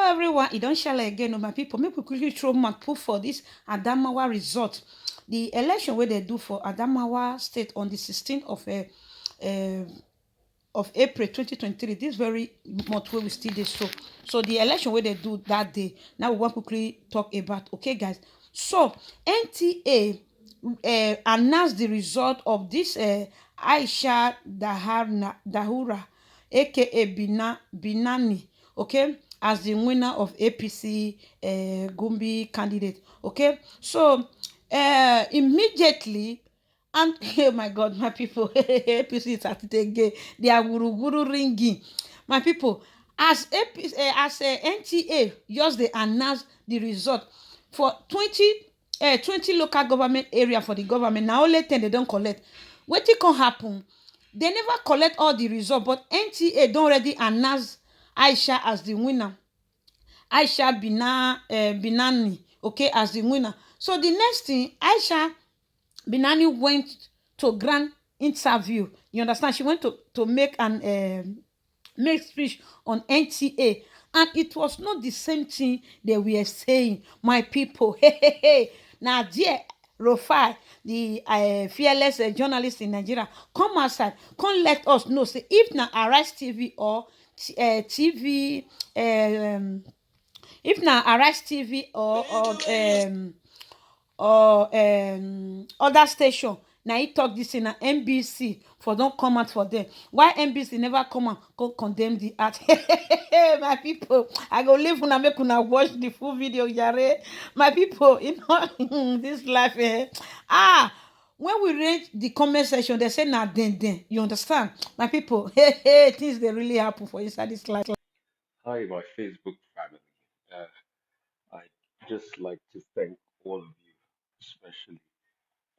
everyone, it don't share again. My people, make we quickly throw mark put for this Adamawa result. The election where they do for Adamawa State on the 16th uh, of April 2023. This very month where we still dey so the election where they do that day. Now we want quickly talk about. Okay, guys. So NTA announced the result of this Aisha Dahura, aka Binani, okay, as the winner of APC Gumbi candidate. Okay, so immediately, and oh my God, my people, APC is at it again. They are guru ringing, my people. As APC, NTA just they announce the result for 20 local government area for the government. Now only 10 they don't collect. Wetin come happen? They never collect all the result, but NTA don already announce Aisha as the winner. Aisha Binani, okay, as the winner. So the next thing, Aisha Binani went to grand interview. You understand? She went to make speech on NTA, and it was not the same thing they were saying. My people, hey, hey, hey. Now, dear Rofai, the fearless journalist in Nigeria, come outside, come let us know. Say if na Arise TV or TV, if na Arise TV or other station na e talk dis thing, na NBC for don come out for them. Why NBC never come out go condemn the act? My people, I go leave una make una watch the full video jare. My people, you know, this life when we read the comment section, they say na den. You understand? My people, things dey really happen for inside this life. Hi, my Facebook family. I just like to thank all of you, especially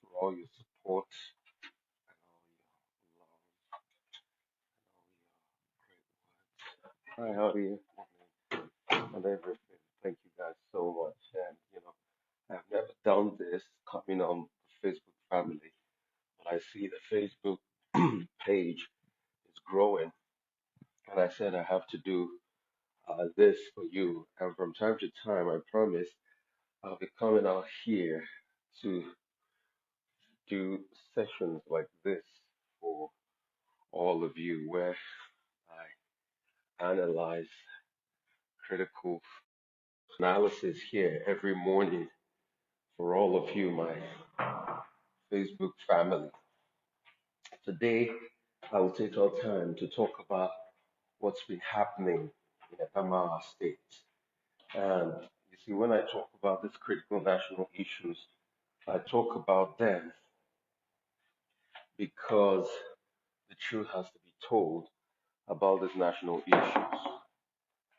for all your support and all your love and all your great words. Hi, how are you? And everything. Thank you guys so much. And I've never done this coming on the Facebook family, but I see the Facebook page is growing, and I said I have to do this for you. And from time to time, I promise I'll be coming out here to do sessions like this for all of you where I analyze critical analysis here every morning for all of you, my Facebook family. Today, I will take our time to talk about what's been happening in Adamawa State. And you see, when I talk about these critical national issues, I talk about them because the truth has to be told about these national issues.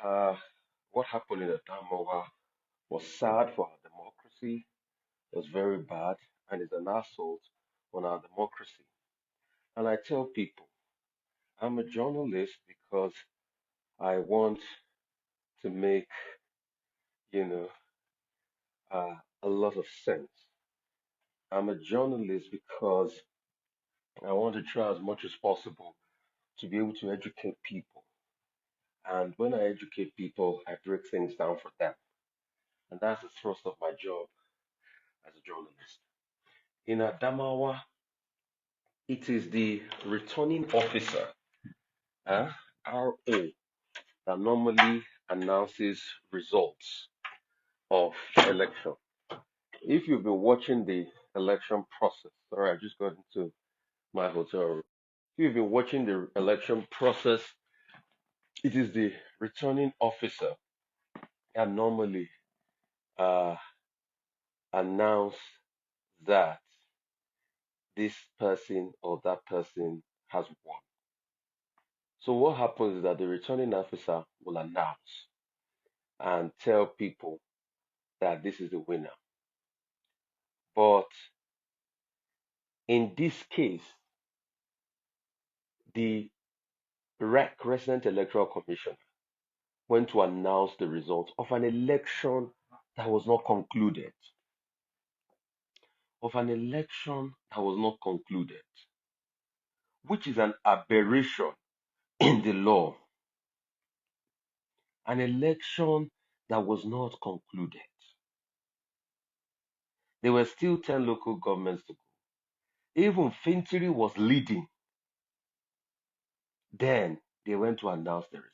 Uh, what happened in Adamawa was sad for our democracy, was very bad, and is an assault on our democracy. And I tell people, I'm a journalist because I want to make, you know, a lot of sense. I'm a journalist because I want to try as much as possible to be able to educate people. And when I educate people, I break things down for them. And that's the thrust of my job as a journalist. In Adamawa, it is the returning officer, RO, that normally announces results of election. If you've been watching the election process, sorry, I just got into my hotel room. If you've been watching the election process, it is the returning officer that normally uh, announce that this person or that person has won. So what happens is that the returning officer will announce and tell people that this is the winner. But in this case, the Resident Electoral Commission went to announce the result of an election that was not concluded. Which is an aberration in the law. An election that was not concluded. There were still 10 local governments to go. Even Fintiri was leading. Then they went to announce the results.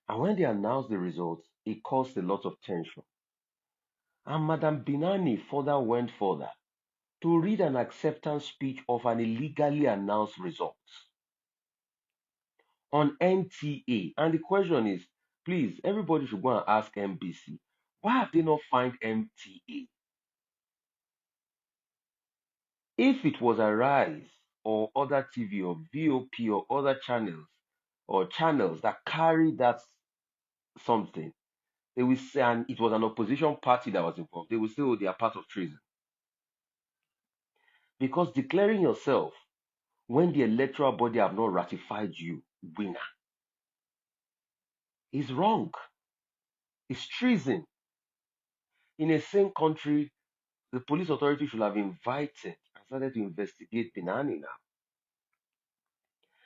And when they announced the results, it caused a lot of tension. And Madam Binani further went further to read an acceptance speech of an illegally announced result on NTA. And the question is, please, everybody should go and ask NBC, why have they not found MTA? If it was Arise or other TV or VOP or other channels that carry that something, they will say, and it was an opposition party that was involved, they will say, oh, they are part of treason. Because declaring yourself when the electoral body have not ratified you winner is wrong. It's treason. In a same country, the police authority should have invited and started to investigate Binani now.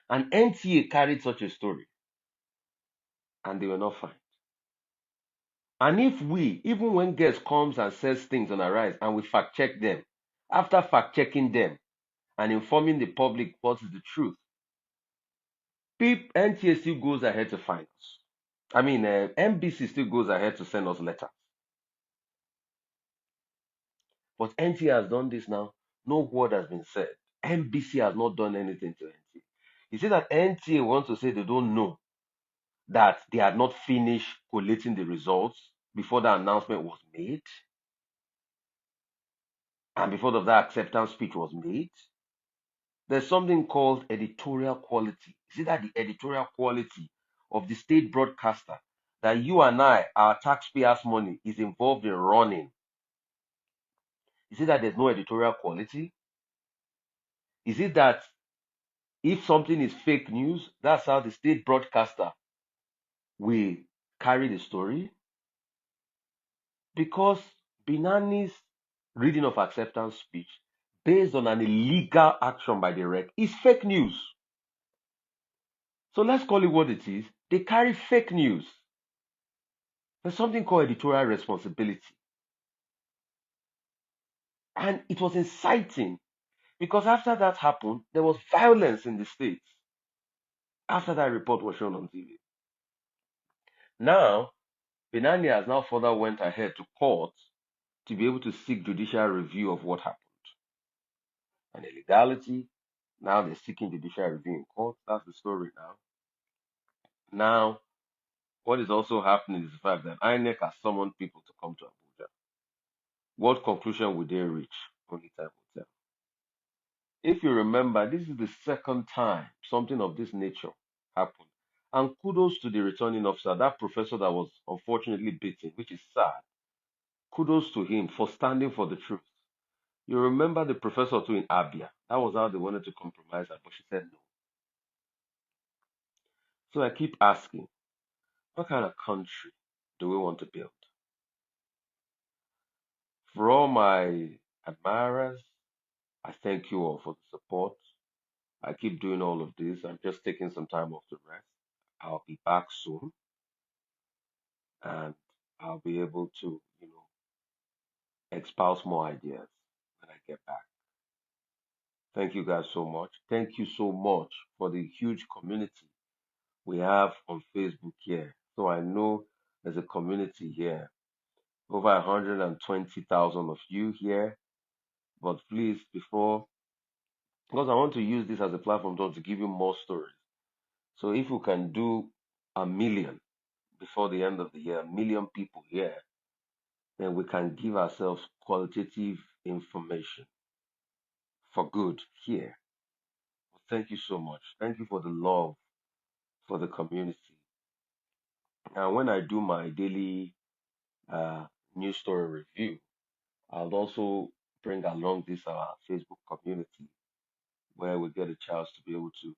And NTA carried such a story and they were not fined. And if we, even when guests comes and says things on Arise and we fact check them, after fact checking them and informing the public what is the truth, NTA still goes ahead to fine us. I mean, NBC still goes ahead to send us letters. But NTA has done this now. No word has been said. NBC has not done anything to NTA. You see that NTA wants to say they don't know that they had not finished collating the results before the announcement was made and before that acceptance speech was made. There's something called editorial quality. You see that the editorial quality of the state broadcaster that you and I, our taxpayers' money, is involved in running. You see that there's no editorial quality? Is it that if something is fake news, that's how the state broadcaster will carry the story? Because Binani's reading of acceptance speech based on an illegal action by the REC is fake news. So let's call it what it is. They carry fake news. There's something called editorial responsibility. And it was inciting because after that happened, there was violence in the states after that report was shown on TV. Now, Benani has now further went ahead to court to be able to seek judicial review of what happened. An illegality, now they're seeking judicial review in court. That's the story now. Now, what is also happening is the fact that INEC has summoned people to come to Abuja. What conclusion would they reach? Only time will tell. If you remember, this is the second time something of this nature happened. And kudos to the returning officer, that professor that was unfortunately beaten, which is sad. Kudos to him for standing for the truth. You remember the professor too in Abia. That was how they wanted to compromise her, but she said no. So I keep asking, what kind of country do we want to build? For all my admirers, I thank you all for the support. I keep doing all of this. I'm just taking some time off to rest. I'll be back soon and I'll be able to, espouse more ideas when I get back. Thank you guys so much. Thank you so much for the huge community we have on Facebook here. So I know there's a community here. Over 120,000 of you here. But please, because I want to use this as a platform to give you more stories. So if we can do a million before the end of the year, a million people here, then we can give ourselves qualitative information for good here. Thank you so much. Thank you for the love for the community. And when I do my daily uh, news story review, I'll also bring along this our Facebook community where we get a chance to be able to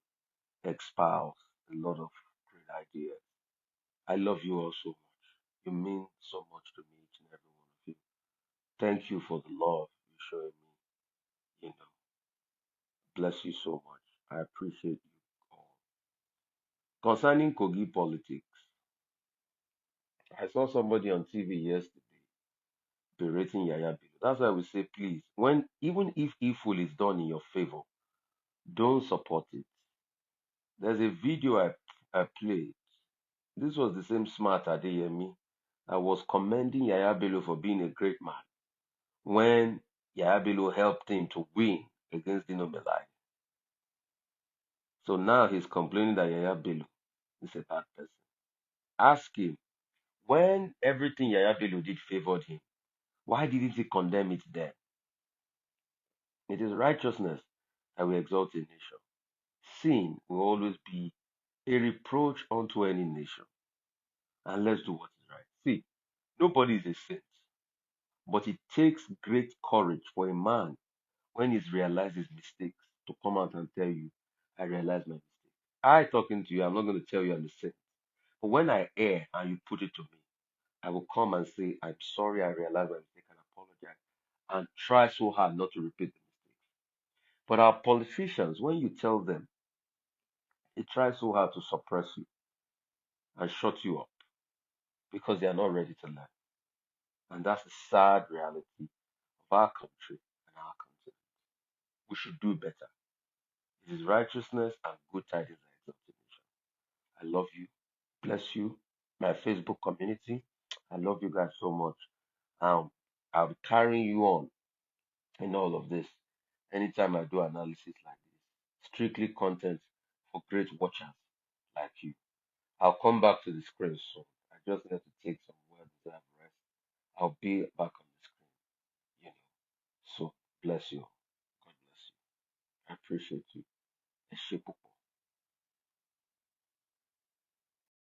espouse a lot of great ideas. I love you all so much. You mean so much to me, each and every one of you. Thank you for the love you're showing me. Bless you so much. I appreciate you all. Concerning Kogi politics, I saw somebody on TV yesterday berating Yaya Bello. That's why we say, please, when even if evil is done in your favor, don't support it. There's a video I played. This was the same smart Adeyemi. I was commending Yaya Bello for being a great man when Yaya Bello helped him to win against Dino Melai. So now he's complaining that Yaya Bello is a bad person. Ask him, when everything Yaya Bello did favored him, why didn't he condemn it then? It is righteousness that will exalt a nation. Sin will always be a reproach unto any nation. And let's do what is right. See, nobody is a saint, but it takes great courage for a man when he's realized his mistakes to come out and tell you, I realized my mistake. I talking to you, I'm not going to tell you I'm a saint. But when I err and you put it to me, I will come and say, I'm sorry, I realized my mistake and apologize and try so hard not to repeat the mistake. But our politicians, when you tell them, they try so hard to suppress you and shut you up because they are not ready to learn. And that's the sad reality of our country and our continent. We should do better. It is righteousness and good tidings that exalt a nation. I love you. Bless you. My Facebook community. I love you guys so much. I'll be carrying you on in all of this anytime I do analysis like this. Strictly content for great watchers like you. I'll come back to the screen soon. I just need to take some well-deserved rest. I'll be back on the screen, you know. So bless you. God bless you. I appreciate you. Ẹ ṣé púpọ̀.